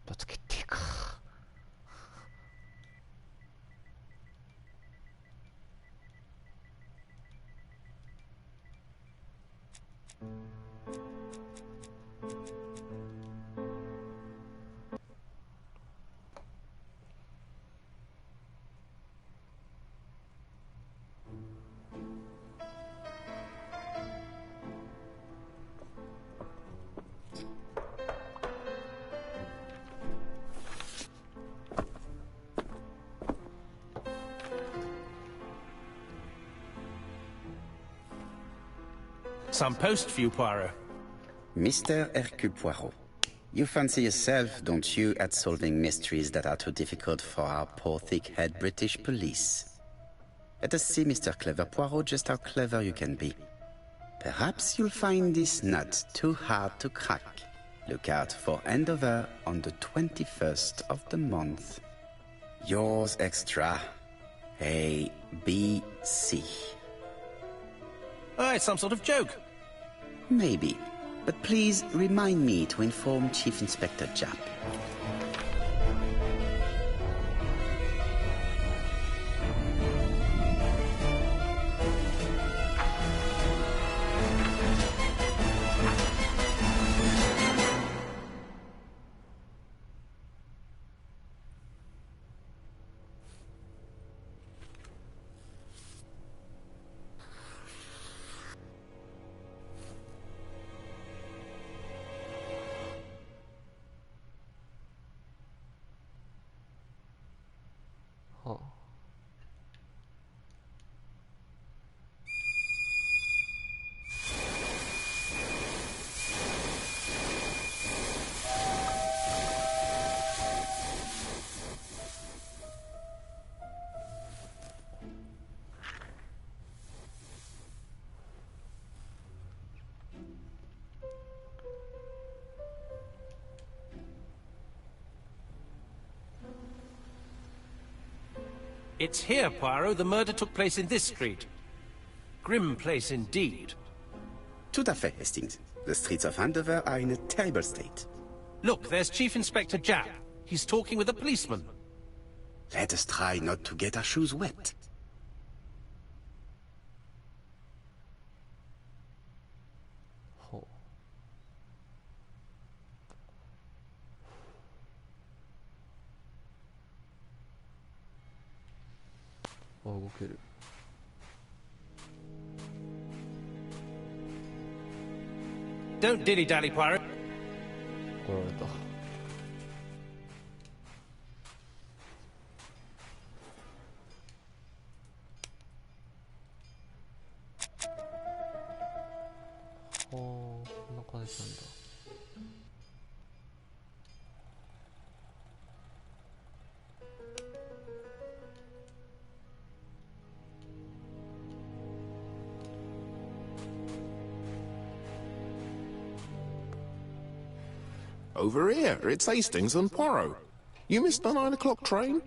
発決定か。Some post for you, Poirot. Mr. Hercule Poirot, you fancy yourself, don't you, at solving mysteries that are too difficult for our poor thick-head British police? Let us see, Mr. Clever Poirot, just how clever you can be. Perhaps you'll find this nut too hard to crack. Look out for handover on the 21st of the month. Yours extra, A, B, C. Oh, it's some sort of joke. Maybe, but please remind me to inform Chief Inspector Japp. It's here, Poirot. The murder took place in this street. Grim place indeed. Tout à fait, Hastings. The streets of Andover are in a terrible state. Look, there's Chief Inspector Japp. He's talking with a policeman. Let us try not to get our shoes wet. Don't dilly-dally, Poirot. 怒られた。はあ、こんな感じなんだ。Over here, it's Hastings and Poirot. You missed the 9 o'clock train?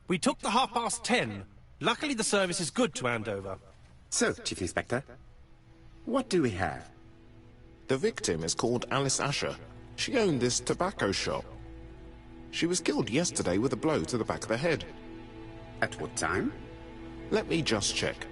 We took the 10:30. Luckily, the service is good to Andover. So, Chief Inspector, what do we have? The victim is called Alice Asher. She owned this tobacco shop. She was killed yesterday with a blow to the back of the head. At what time? Let me just check.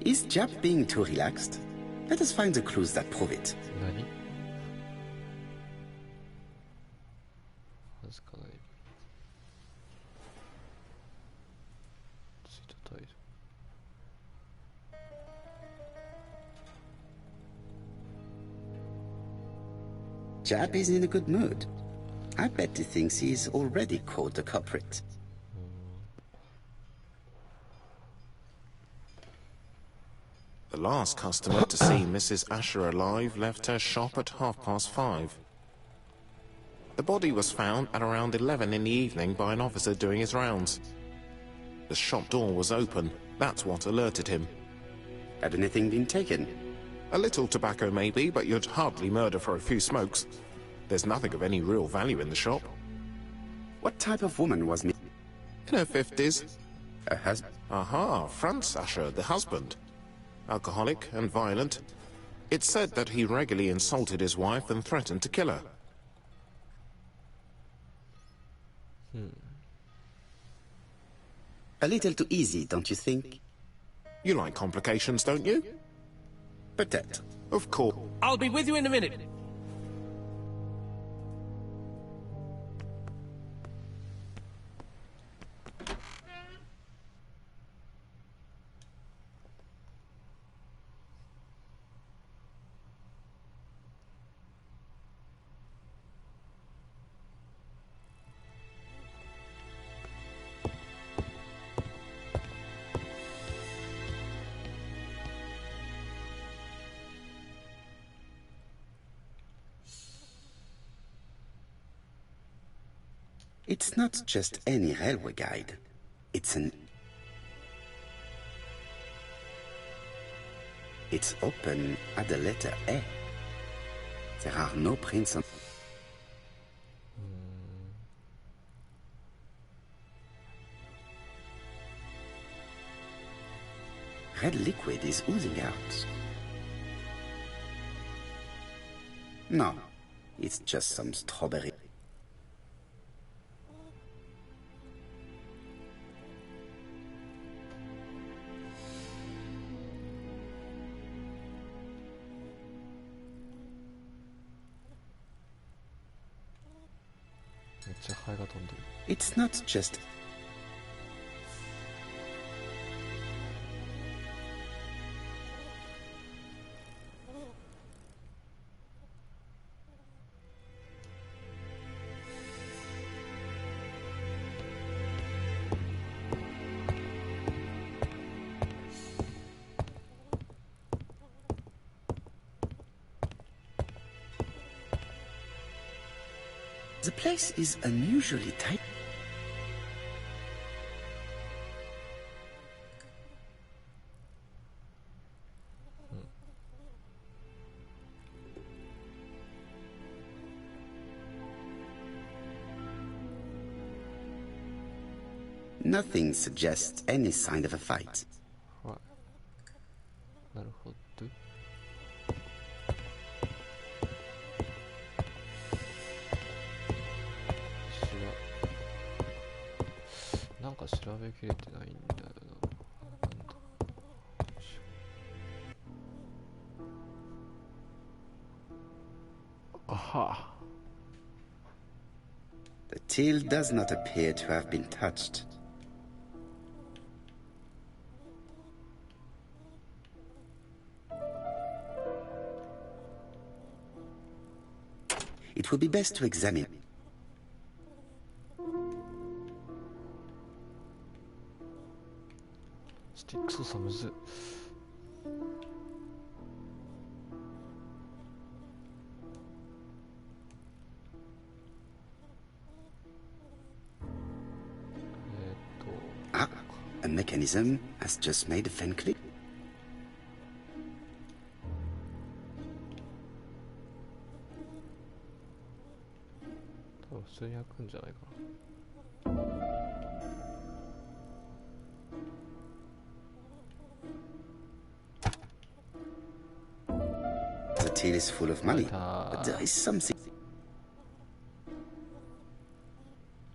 Is Japp being too relaxed? Let us find the clues that prove it. 何？恥ずかない。ツイートタイル。Japp is in a good mood. I bet he thinks he's already caught the culprit. The last customer to see Mrs. Asher alive left her shop at 5:30. The body was found at around 11 in the evening by an officer doing his rounds. The shop door was open. That's what alerted him. Had anything been taken? A little tobacco maybe, but you'd hardly murder for a few smokes. There's nothing of any real value in the shop. What type of woman was me? In her 50s. Her husband? Aha, Franz Asher, the husband. Alcoholic and violent. It's said that he regularly insulted his wife and threatened to kill her. A little too easy, don't you think? You like complications, don't you? Peut-être. Of course. I'll be with you in a minute. It's not just any railway guide. It's open at the letter A. There are no prints on... Red liquid is oozing out. No, it's just some strawberry. It's not just... The place is unusually tight. Nothing suggests any sign of a fight. なるほど。なんか調べきれてないんだよな。あは。The till does not appear to have been touched. It would be best to examine. Stick 操作むずっ。Ah, a mechanism has just made a fan click. 多分普通に開くんじゃないかな。The till is full of money, but there is something.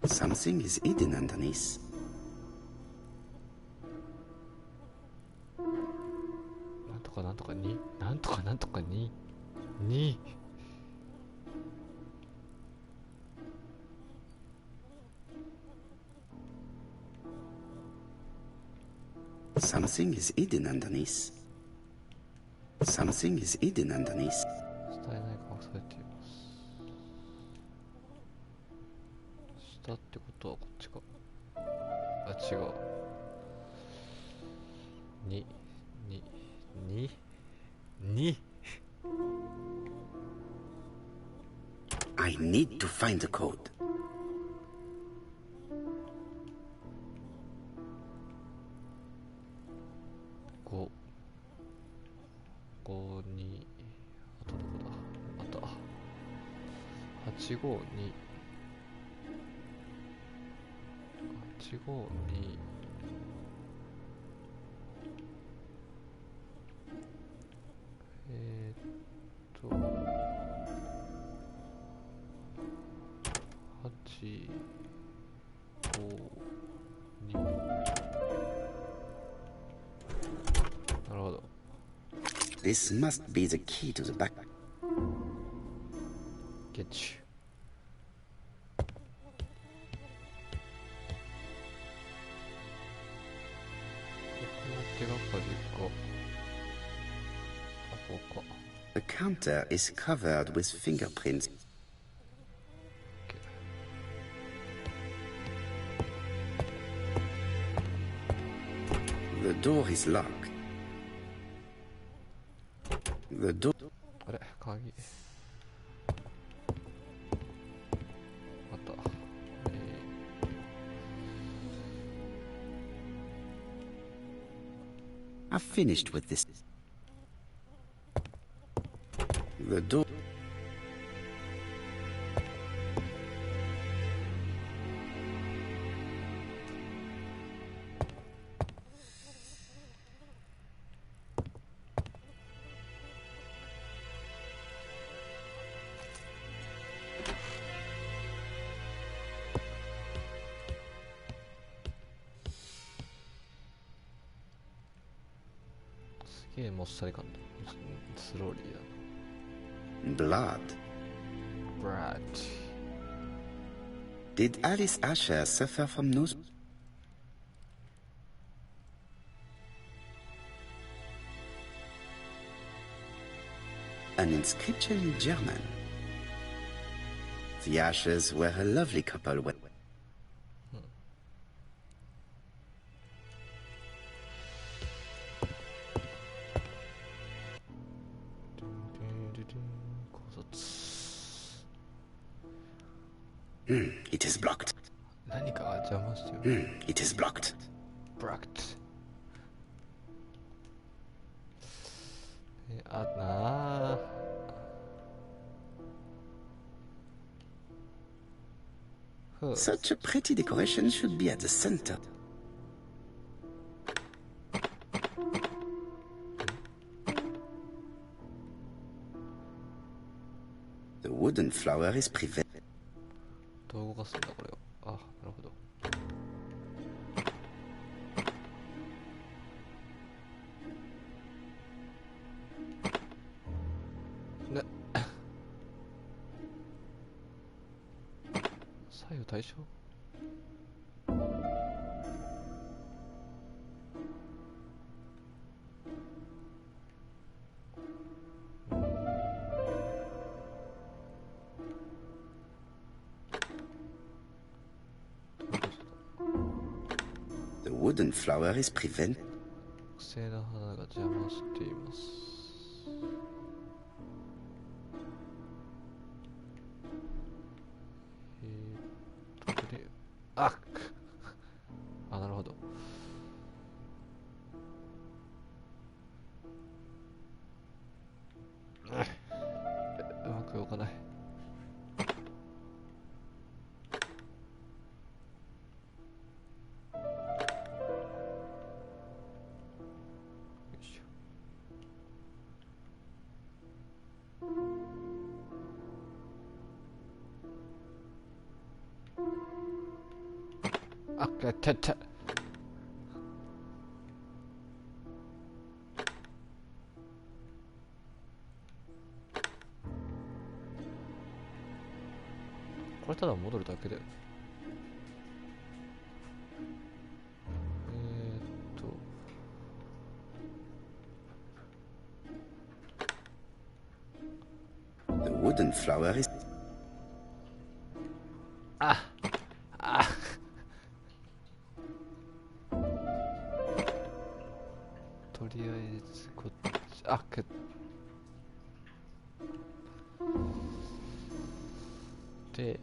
Something is hidden underneath. なんとかなんとかに、なんとかなんとかに、に。Something is hidden underneath. Something is hidden underneath. 伝えないか忘れています。下ってことはこっちか。あ、違う。に、I I need to find the code. 5、2、あとどこだ、また、852、852、852、なるほど。This must be the key to the back. Get you. 手がかりか。あ、こうか。The counter is covered with fingerprints. The door is locked. The door. あれ、鍵。また。I've finished with this. The door.もっさり感だ。スローリーだ。Blood. Blood. Did Alice Asher suffer from nose? An inscription in German. The Ashers were a lovely couple when... It is blocked. 何かが邪魔してる。It is blocked. Blocked. あなあ。Such a pretty decoration should be at the center. The wooden flower is prevented. どう動かすんだこれを。あ、なるほど。ね。左右対称。The wooden flower is prevented. 木製の花が邪魔しています。これで、あなるほど。うまく動かない。よいしょ。あ、やったやった。これただ戻るだけだよね。The wooden flower is... とりあえずこっち、で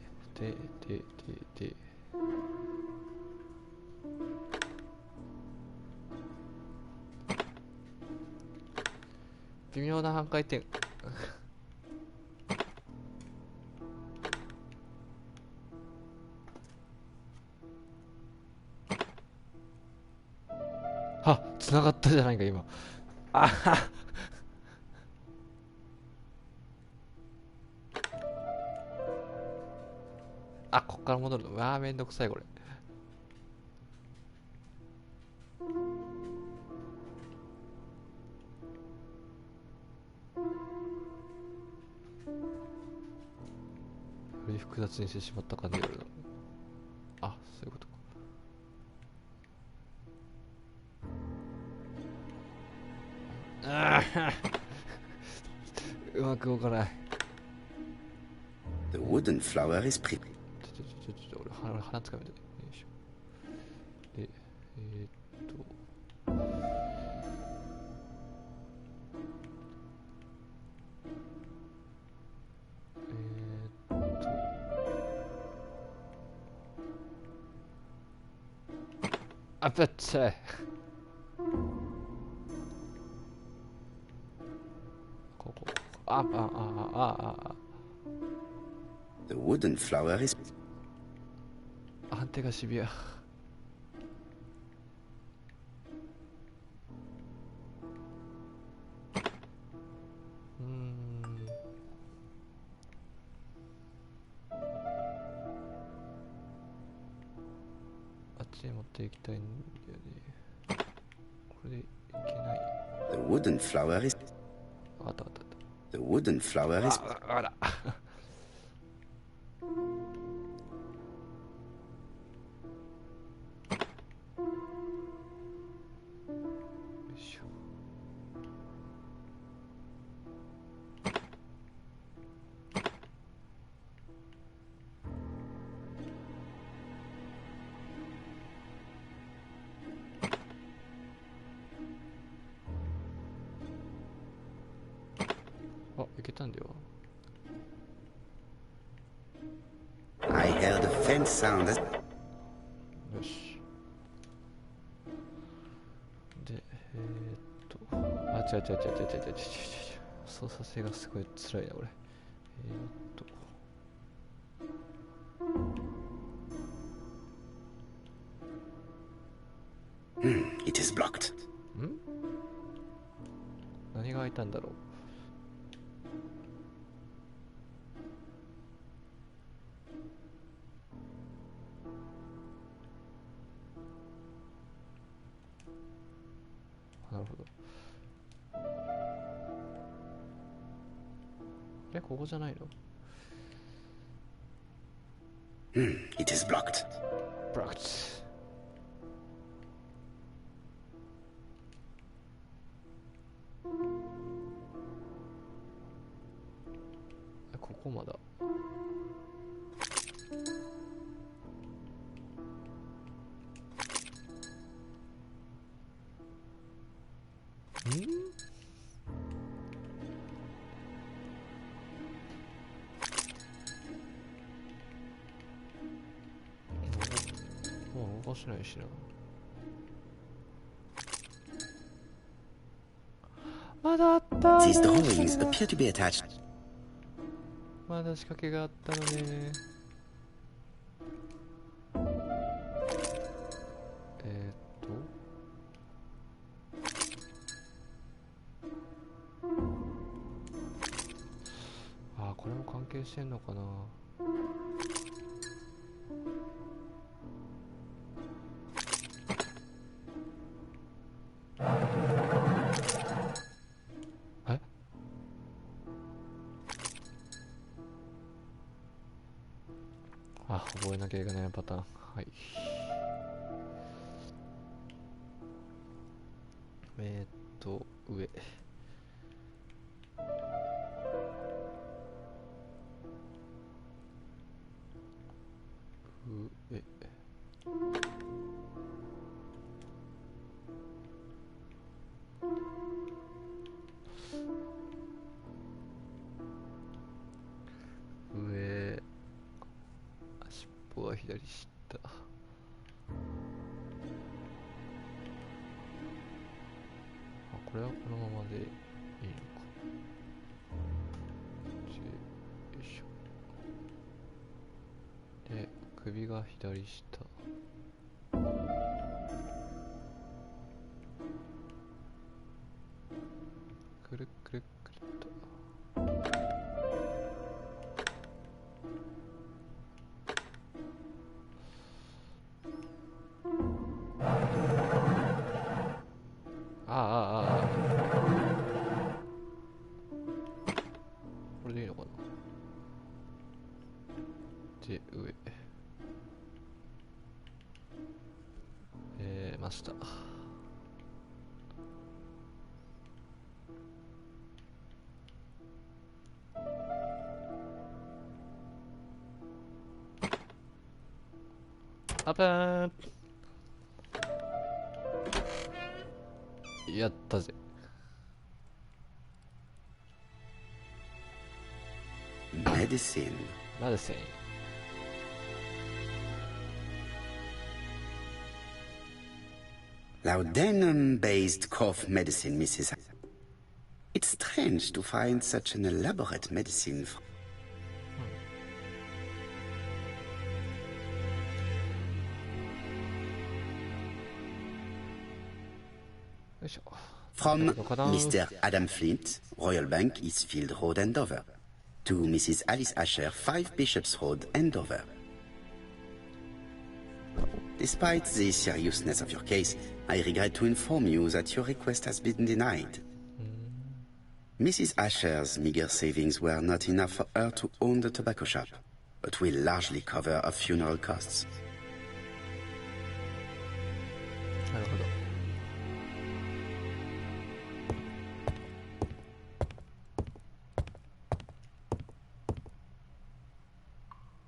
微妙な半回転あ、繋がったじゃないか今。あはあ、こっから戻るの。うわー、めんどくさいこれ。より複雑にしてしまった感じがあるな。あ、そういうことか。ああうまく動かない。The wooden flower is pretty. 俺鼻つかめて。よいしょ。で、あぶっちゃい。ここ。The wooden flower is. 判定がシビア。あっちに持っていきたいんだよね。これでいけない。The wooden flower is. あった。The wooden flower is. あら。あ、いけたんだよ。I heard a faint sound. よし。で、あ、違う。操作性がすごい辛いな、これ。It is blocked. 何が開いたんだろう。なるほど。ここじゃないの？ It is blocked. blocked。ここまだ。もう動かしないしな。まだあった。 These drawings appear to be attached. まだ仕掛けがあったのね。あ、これも関係してんのかな。え？あ、覚えなきゃいけないパターン。はい。上。上。上。これはこのままでいいのか。よいしょ。で、首が左下。くるくるくるっと。これでいいのかな。で、上。マスター。アプーン。やったぜ。Medicine. Medicine. Laudanum-based cough medicine, Mrs. It's strange to find such an elaborate medicine. From Mr. Adam Flint, Royal Bank, Eastfield Road, Andover. To Mrs. Alice Asher, 5 Bishops Road, Andover. Despite the seriousness of your case, I regret to inform you that your request has been denied. Mrs. Asher's meager savings were not enough for her to own the tobacco shop, but will largely cover her funeral costs. なるほど。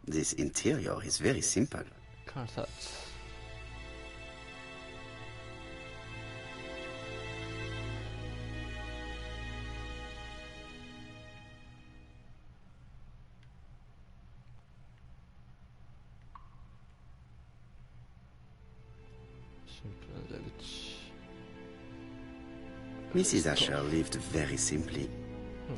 This interior is very simple. Concerts. Mrs. Asher lived very simply. Hmm.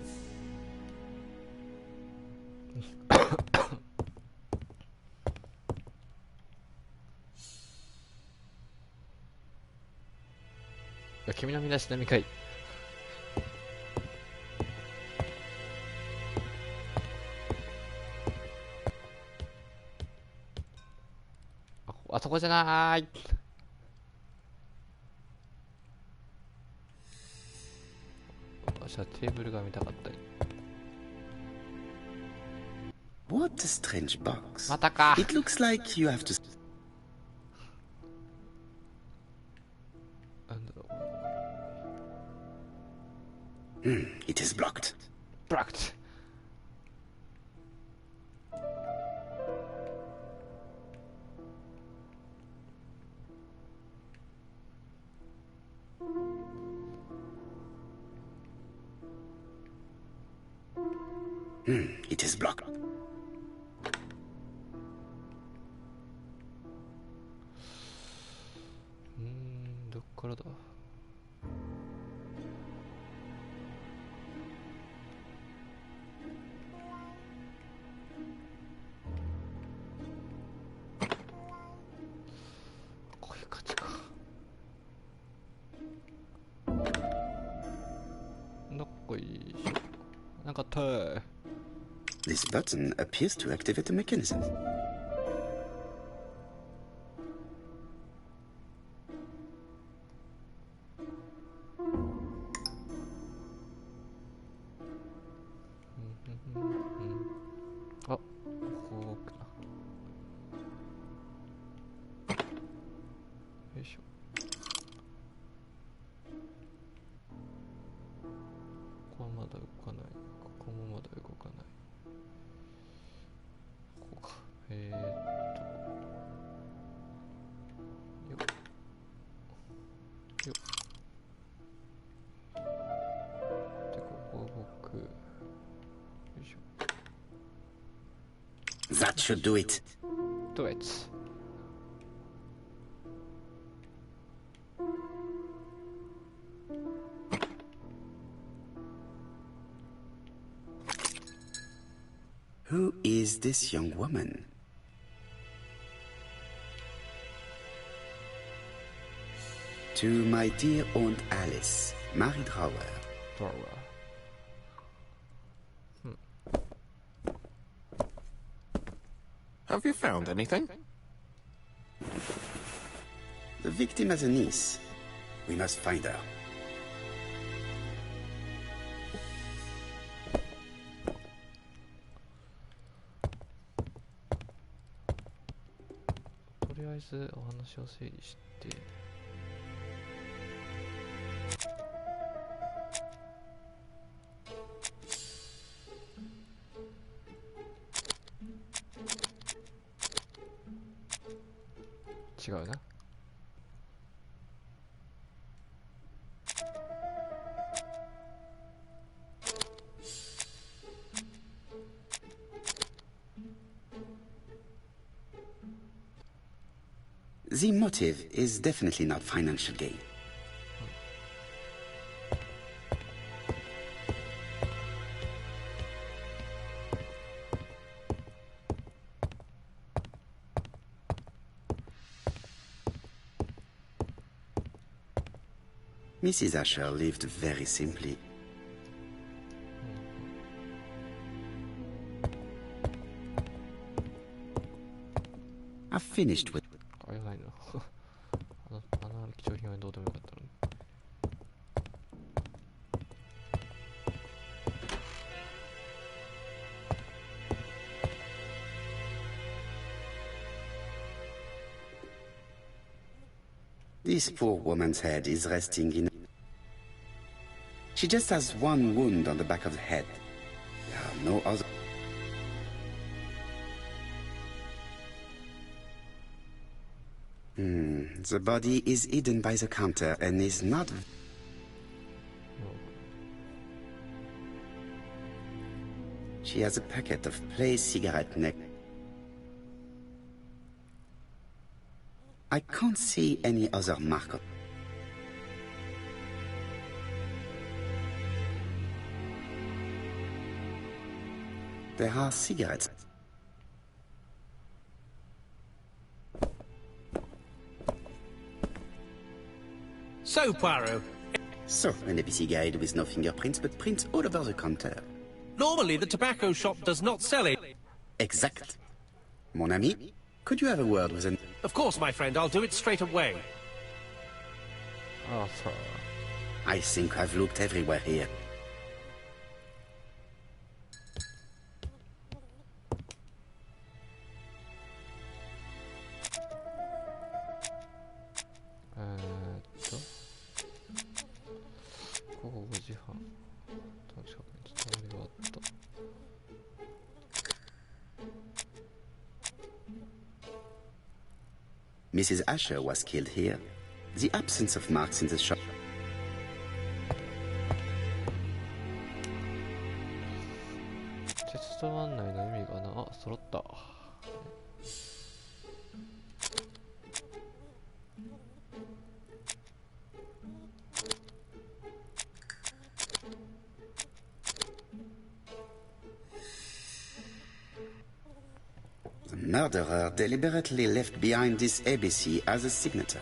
君の身だしなみかい。あそこじゃなーい。私はテーブルが見たかったり。What a strange box. またか。 It looks like you have to... なんだろう。it is blocked. Blocked. It is blocked. どっからだ。こういう感じか。どっこいしょ。なかった。This button appears to activate the mechanism. Ah,こうかな。よいしょ。ここはまだ動かない。ここもまだ動かない。こうか。よっ。よっ。で、ここ僕。よいしょ。That should do it. Do it. Who is this young woman? To my dear Aunt Alice, Mary Drower. Have you found anything? The victim has a niece. We must find her. The motive is definitely not financial gain. Mrs. Asher lived very simply. I've finished with... This poor woman's head is resting in... She just has one wound on the back of the head. There are no other... The body is hidden by the counter and is not... She has a packet of Place cigarette neck. I can't see any other mark. There are cigarettes. So, Poirot. So, an ABC guide with no fingerprints, but prints all over the counter. Normally, the tobacco shop does not sell it. Exact. Mon ami, could you have a word with an... Of course, my friend, I'll do it straight away. I think I've looked everywhere here. Mrs. Asher was killed here. The absence of marks in the shop. The murderer deliberately left behind this ABC as a signature.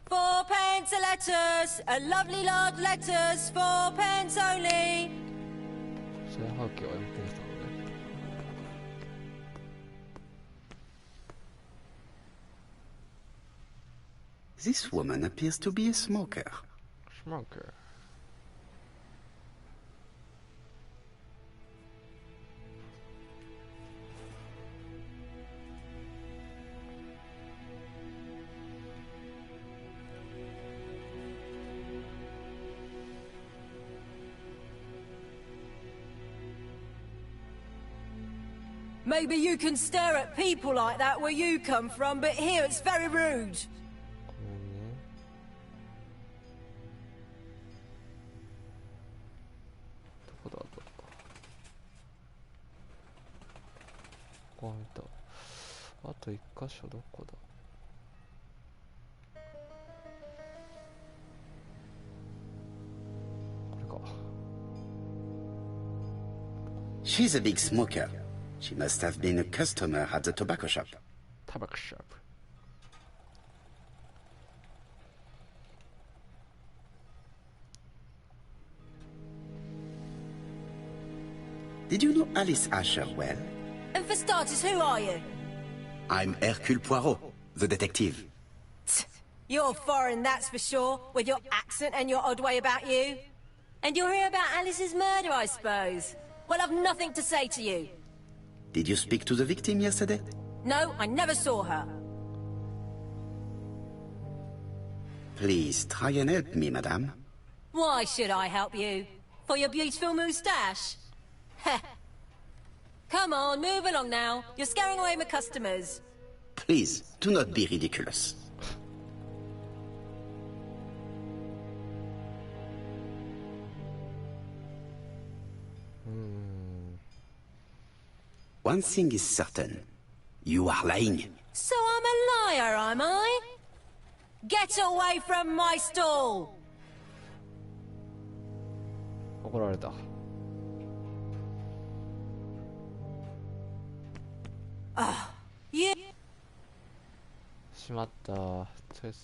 Fourpence a letters, a lovely lot of letters, 4 pence only. それはけはやめてみたのね。This woman appears to be a smoker. Smoker. Maybe you can stare at people like that where you come from, but here it's very rude. どこだと。ここ見た。あと一箇所どこだ。これか。She's a big smoker. She must have been a customer at the tobacco shop. Tobacco shop. Did you know Alice Asher well? And for starters, who are you? I'm Hercule Poirot, the detective. You're foreign, that's for sure, with your accent and your odd way about you. And you're here about Alice's murder, I suppose. Well, I've nothing to say to you. Did you speak to the victim yesterday? No, I never saw her. Please try and help me, madame. Why should I help you? For your beautiful moustache? Heh. Come on, move along now. You're scaring away my customers. Please, do not be ridiculous. One thing is certain. You are lying. So I'm a liar, am I? Get away from my stall! 怒られた。You... しまった。とりあえず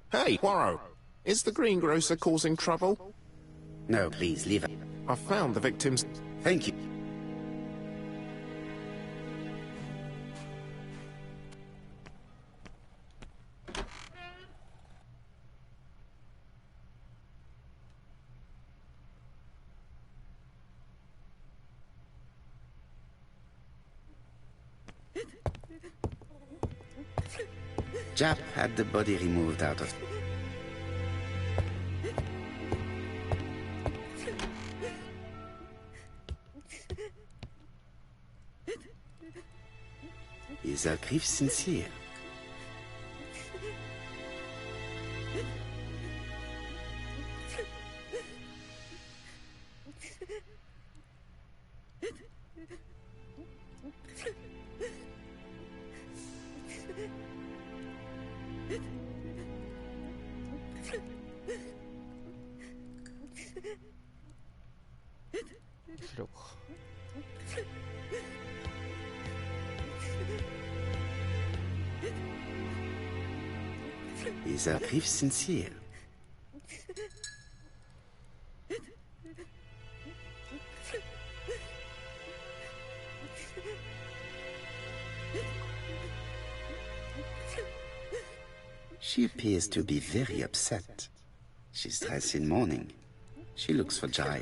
Hey, Poirot. Is the greengrocer causing trouble? No, please, leave. I found the victim's... Thank you. Jap had the body removed out of... Is her grief sincere? Is her grief sincere? She appears to be very upset. She's dressed in mourning. She looks fragile.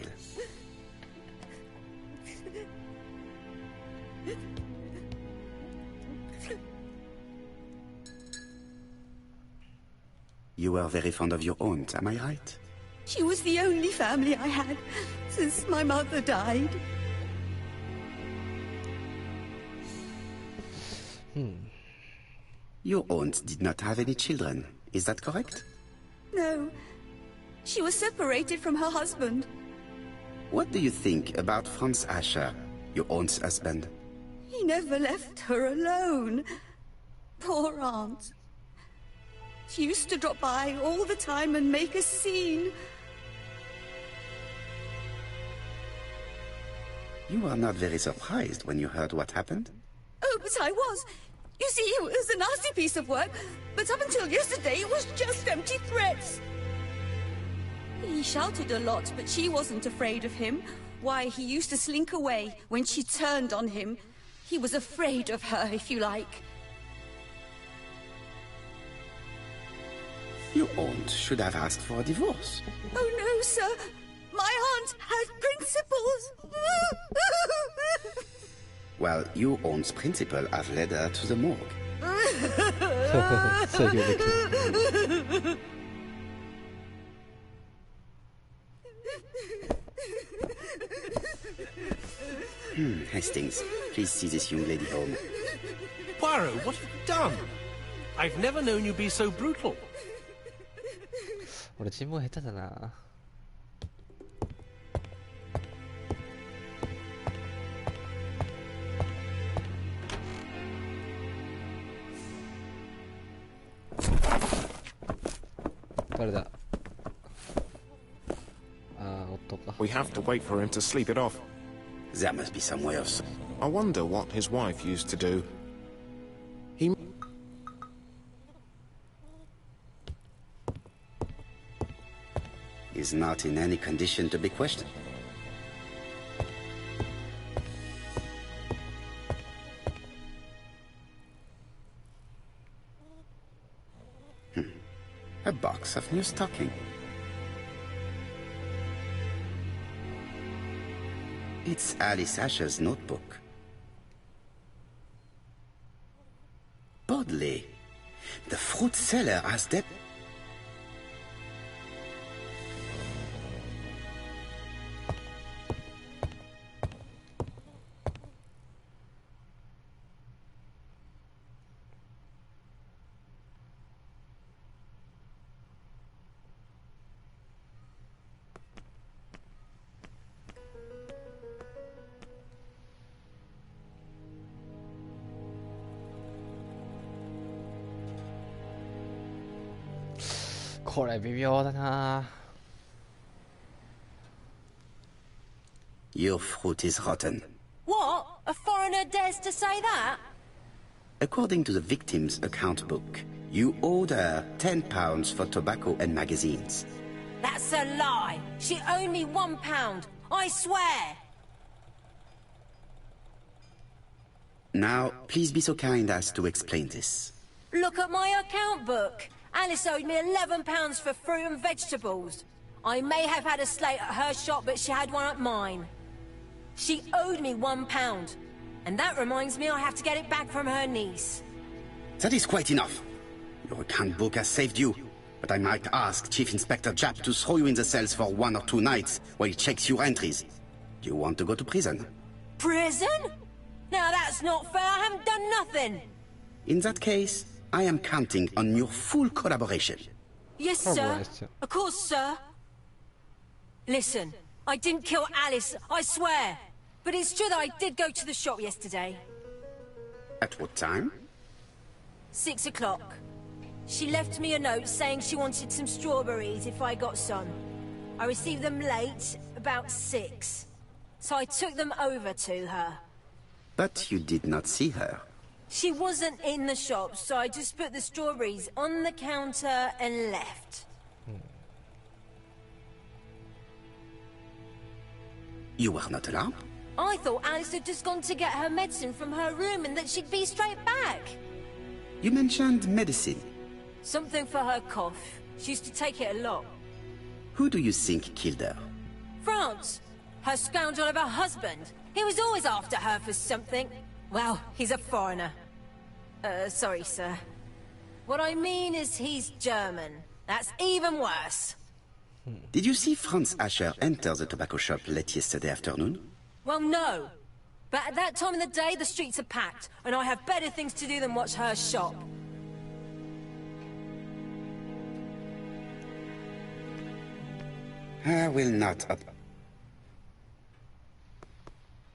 You were very fond of your aunt, am I right? She was the only family I had since my mother died. Your aunt did not have any children, is that correct? No. She was separated from her husband. What do you think about Franz Asher, your aunt's husband? He never left her alone. Poor aunt. She used to drop by all the time and make a scene. You were not very surprised when you heard what happened? Oh, but I was. You see, it was a nasty piece of work, but up until yesterday it was just empty threats. He shouted a lot, but she wasn't afraid of him. Why, he used to slink away when she turned on him. He was afraid of her, if you like. Your aunt should have asked for a divorce. Oh no, sir. My aunt has principles. Well, your aunt's principal have led her to the morgue. 最強的。 Hastings, please see this young lady home. Poirot, what have you done? I've never known you be so brutal. 俺尋問下手だな。誰だ。ああ、夫か。 We have to wait for him to sleep it off. There must be some way of... I wonder what his wife used to do. He... Is not in any condition to be questioned. A box of new stocking. It's Alice Asher's notebook. Bodley, the fruit seller has debt. This これ微妙だな。 Your fruit is rotten. What? A foreigner dares to say that? According to the victim's account book, you owed her £10 for tobacco and magazines. That's a lie. She owed me £1. I swear. Now, please be so kind as to explain this. Look at my account book. Alice owed me £11 for fruit and vegetables. I may have had a slate at her shop, but she had one at mine. She owed me £1. And that reminds me I have to get it back from her niece. That is quite enough. Your account book has saved you, but I might ask Chief Inspector Japp to throw you in the cells for 1 or 2 nights while he checks your entries. Do you want to go to prison? Prison? Now that's not fair. I haven't done nothing. In that case, I am counting on your full collaboration. Yes, sir. Of course, sir. Listen, I didn't kill Alice, I swear. But it's true that I did go to the shop yesterday. At what time? 6 o'clock. She left me a note saying she wanted some strawberries if I got some. I received them late, about 6. So I took them over to her. But you did not see her. She wasn't in the shop, so I just put the strawberries on the counter and left. You were not alarmed? I thought Alice had just gone to get her medicine from her room and that she'd be straight back. You mentioned medicine. Something for her cough. She used to take it a lot. Who do you think killed her? France. Her scoundrel of a husband. He was always after her for something. Well, he's a foreigner. Sorry, sir. What I mean is he's German. That's even worse. Did you see Franz Asher enter the tobacco shop late yesterday afternoon? Well, no. But at that time of the day, the streets are packed, and I have better things to do than watch her shop. I will not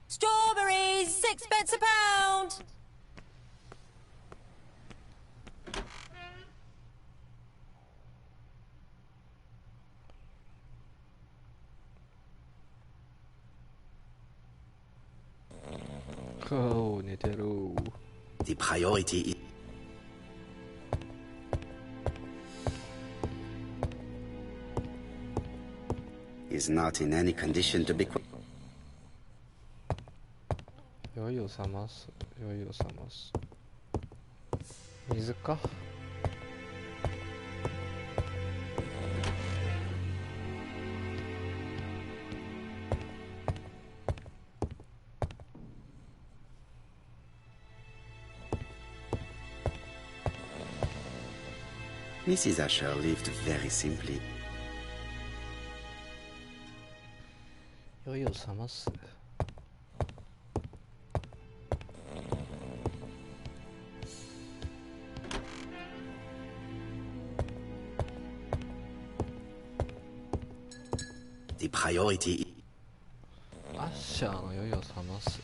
Strawberries! 6 pence a pound! Oh, 寝てる。 The priority is not in any condition to be... 酔いを覚ます。酔いを覚ます。水か。Mrs. Asher lived very simply. 酔いを覚ます。The priority. アッシャーの酔いを覚ます。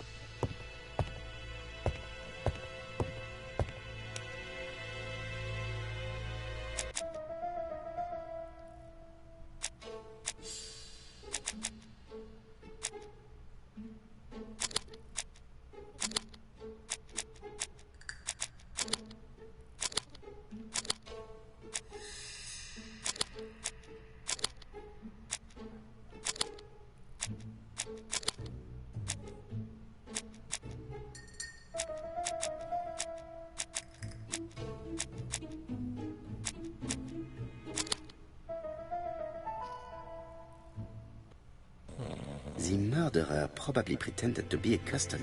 The murderer probably pretended to be a customer.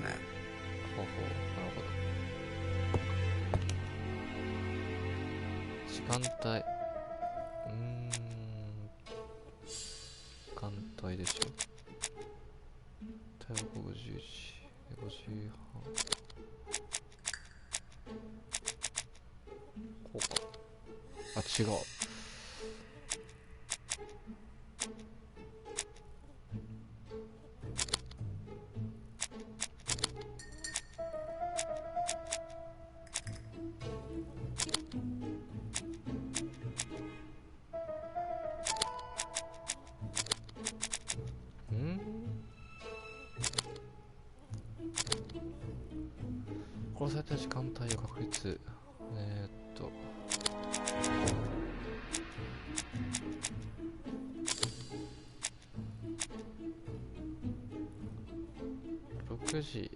ほうほう、なるほど。時間帯。時間帯でしょ。大学5時、5時半。こうか。あ、違う。殺された時間帯を確率。6時。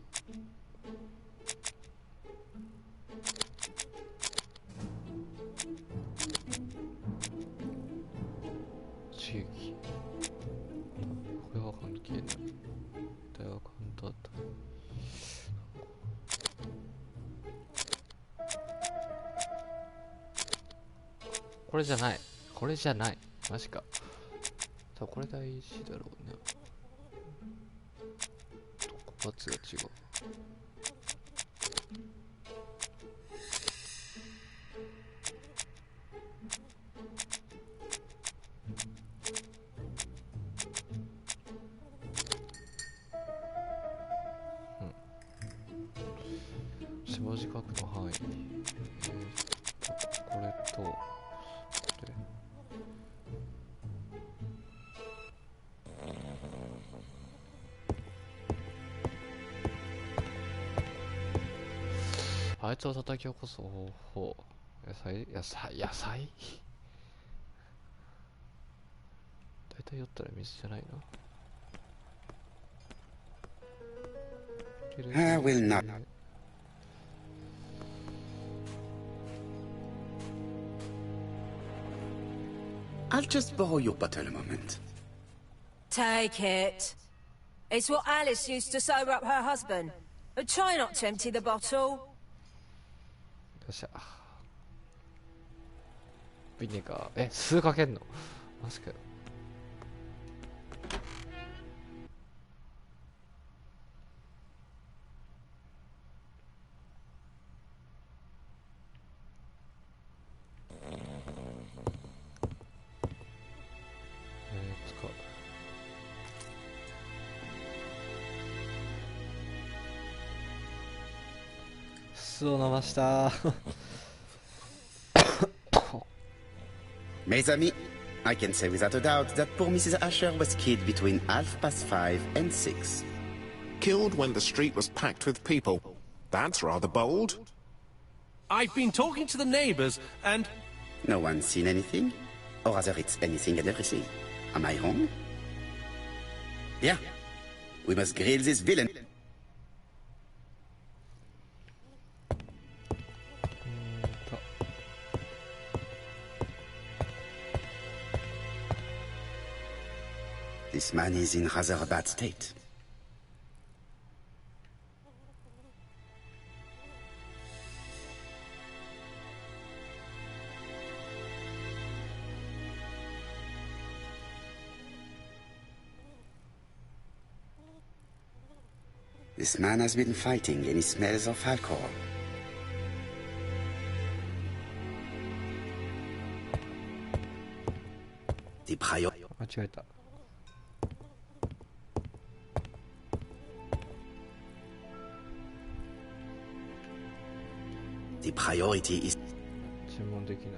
地域。これは関係ない。大学カウンターと。これじゃない。これじゃない。マジか。多分これ大事だろうね。バツが違う。死亡時刻の範囲。これと、これ。あいつを叩き起こす方法。野菜大体酔ったら水じゃないな。I will not. I'll just borrow your bottle a moment. Take it. It's what Alice used to sober up her husband. But try not to empty the bottle. よっしゃ。ビネガー。酢かけんのマジかよ。使う。酢を飲ました。Mes amis, I can say without a doubt that poor Mrs. Asher was killed between 5:30 and 6. Killed when the street was packed with people. That's rather bold. I've been talking to the neighbors, and... No one's seen anything? Or rather, it's anything and everything. Am I wrong? Yeah. We must grill this villain. This man is in rather a bad state. This man has been fighting and he smells of alcohol. The prior... 間違えた。The priority is... 注文できない。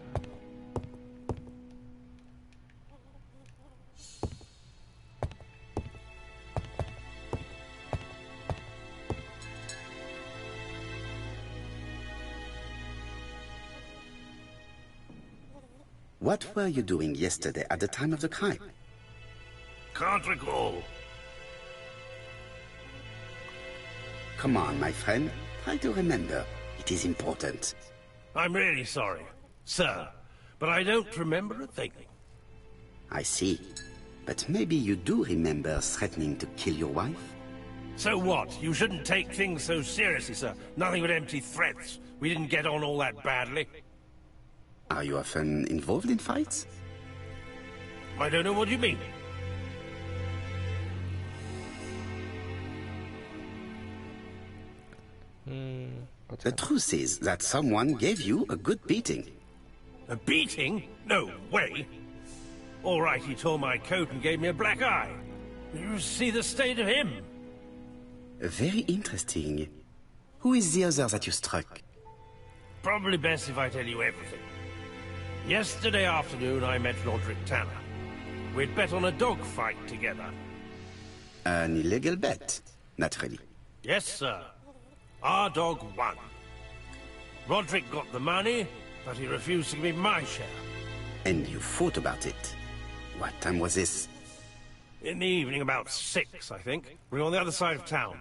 What were you doing yesterday at the time of the crime? Can't recall. Come on, my friend. Try to remember. It is important. I'm really sorry, sir, but I don't remember a thing. I see. But maybe you do remember threatening to kill your wife? So what? You shouldn't take things so seriously, sir. Nothing but empty threats. We didn't get on all that badly. Are you often involved in fights? I don't know what you mean. The truth is that someone gave you a good beating. A beating? No way. All right, he tore my coat and gave me a black eye. You see the state of him? Very interesting. Who is the other that you struck? Probably best if I tell you everything. Yesterday afternoon, I met Roderick Tanner. We'd bet on a dog fight together. An illegal bet, naturally. Yes, sir. Our dog won. Roderick got the money, but he refused to give me my share. And you fought about it. What time was this? In the evening, about 6, I think. We were on the other side of town.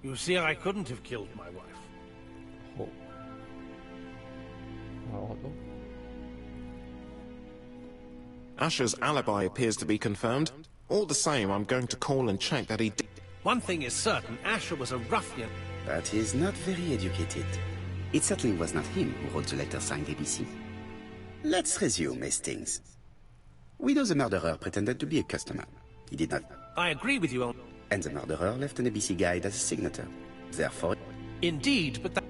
You see, I couldn't have killed my wife. ほう。なるほど。Asher's alibi appears to be confirmed. All the same, I'm going to call and check that he did. One thing is certain, Asher was a ruffian. But he's not very educated. It certainly was not him who wrote the letter signed ABC. Let's resume, Hastings. We know the murderer pretended to be a customer. He did not. I agree with you, And the murderer left an ABC guide as a signature. Therefore... Indeed, but that...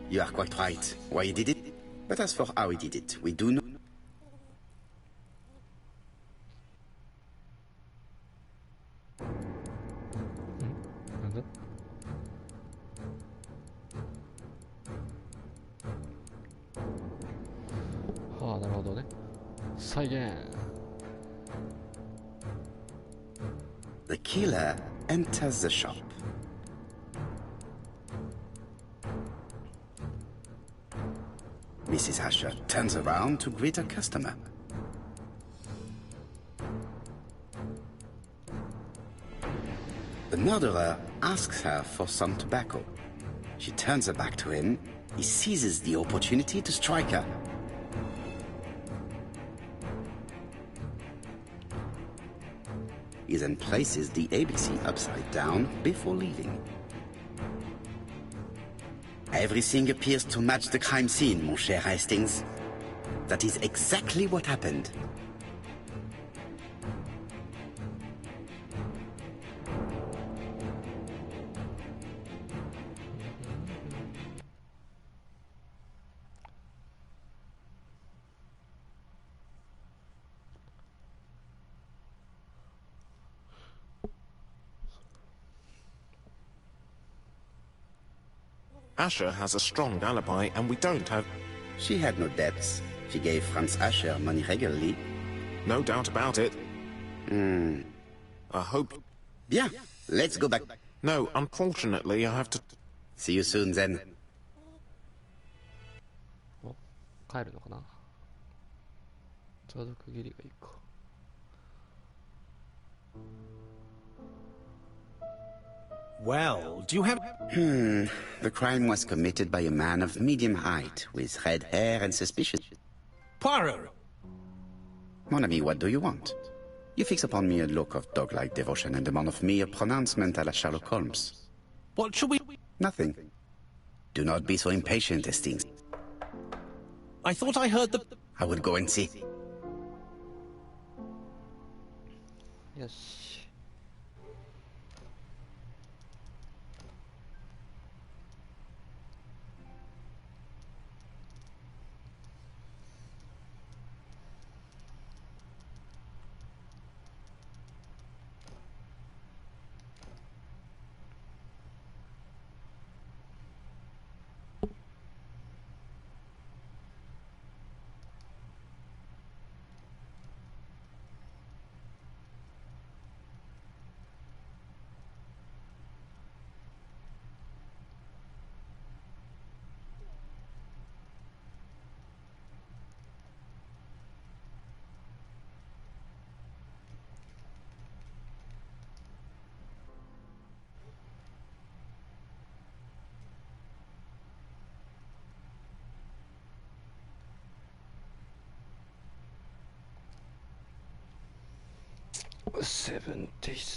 You are quite right. Why he did it? But as for how he did it, we do know... The killer enters the shop. Mrs. Asher turns around to greet her customer. The murderer asks her for some tobacco. She turns her back to him. He seizes the opportunity to strike her. He then places the ABC upside down before leaving. Everything appears to match the crime scene, mon cher Hastings. That is exactly what happened. Asher has a strong alibi, and we don't have... She had no debts. She gave Franz Asher money regularly. No doubt about it. I hope... Bien, let's go back. No, unfortunately, I have to... See you soon, then. お、帰るのかな。ちょうど区切りがいいか。Well, do you have... The crime was committed by a man of medium height, with red hair and suspicious... Poirot! Mon ami, what do you want? You fix upon me a look of dog-like devotion and demand of me a pronouncement à la Sherlock Holmes. What should we... Nothing. Do not be so impatient, Hastings. I thought I heard the... I will go and see. よし。7 days